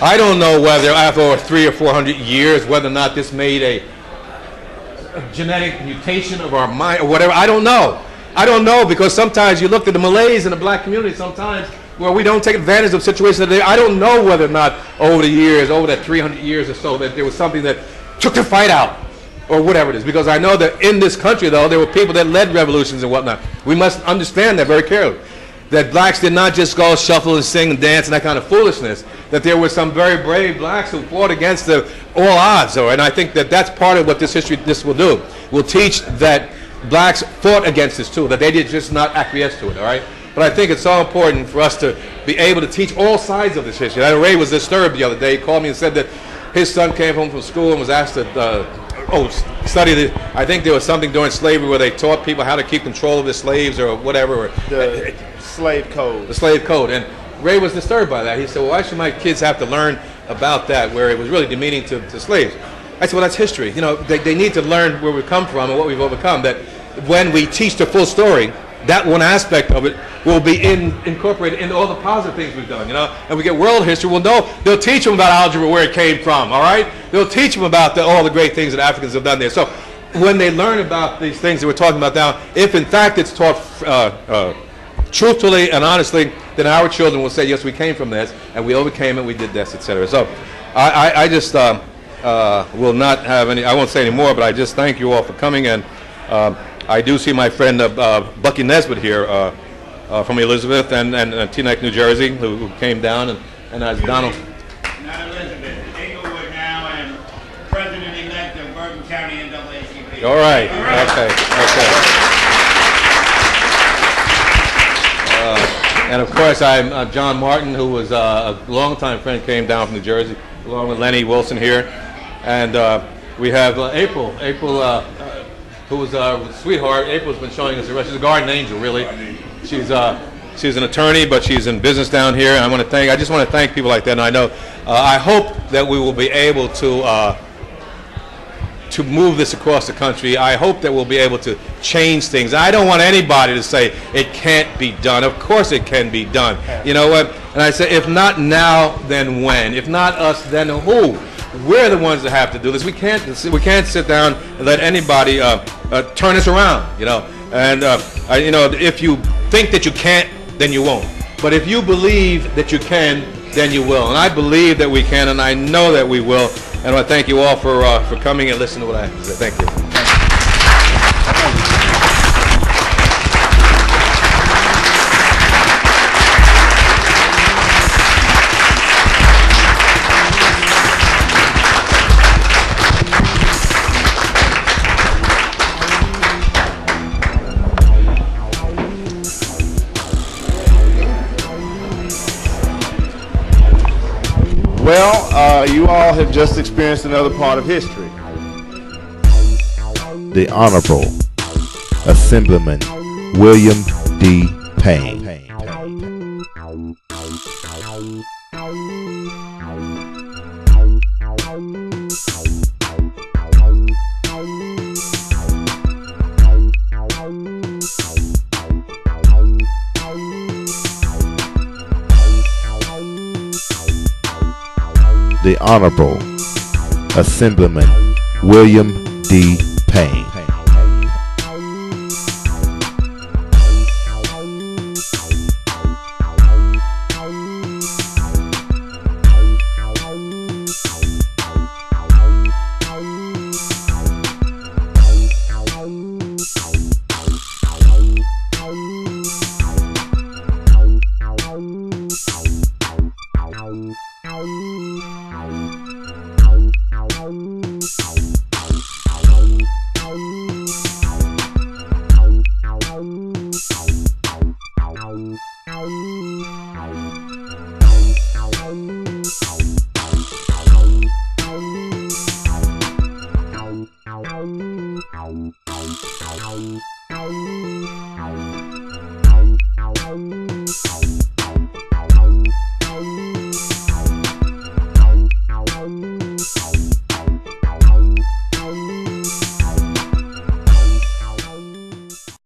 I don't know whether after 300 or 400 years, whether or not this made a genetic mutation of our mind or whatever. I don't know. I don't know, because sometimes you look at the Malays in the black community sometimes where we don't take advantage of situations that I don't know whether or not over the years, over that 300 years or so, that there was something that took the fight out or whatever it is. Because I know that in this country, though, there were people that led revolutions and whatnot. We must understand that very carefully. That blacks did not just go shuffle and sing and dance and that kind of foolishness. That there were some very brave blacks who fought against all odds. And I think that that's part of what this will do. Will teach that blacks fought against this too, that they did just not acquiesce to it, all right? But I think it's so important for us to be able to teach all sides of this history. Ray was disturbed the other day. He called me and said that his son came home from school and was asked to study I think there was something during slavery where they taught people how to keep control of the slaves or whatever. The slave code. The slave code. And Ray was disturbed by that. He said, well, why should my kids have to learn about that, where it was really demeaning to slaves? I said, well, that's history. You know, they need to learn where we've come from and what we've overcome. That when we teach the full story, that one aspect of it will be incorporated into all the positive things we've done, you know. And we get world history, we'll know, they'll teach them about algebra, where it came from, all right? They'll teach them about all the great things that Africans have done there. So when they learn about these things that we're talking about now, if in fact it's taught truthfully and honestly, then our children will say, yes, we came from this, and we overcame it, we did this, etc. So I just will not have any, I won't say any more, but I just thank you all for coming. And I do see my friend Bucky Nesbitt here from Elizabeth and Teaneck, New Jersey, who came down, and as Donald. Not Elizabeth, Inglewood now, and President-elect of Bergen County NAACP. All right. Okay. And of course, I'm John Martin, who was a longtime friend, came down from New Jersey, along with Lenny Wilson here, and we have April, who was a sweetheart. April's been showing us the rest. She's a garden angel, really. She's an attorney, but she's in business down here. And I just want to thank people like that. And I know, I hope that we will be able to move this across the country. I hope that we'll be able to change things. I don't want anybody to say it can't be done. Of course it can be done. You know what? And I say, if not now, then when? If not us, then who? We're the ones that have to do this. We can't sit down and let anybody turn us around, you know. And you know, if you think that you can't, then you won't. But if you believe that you can, then you will. And I believe that we can, and I know that we will. And I want to thank you all for coming and listening to what I have to say. Thank you. Well, you all have just experienced another part of history. The Honorable Assemblyman William D. Payne. The Honorable Assemblyman William D. Payne.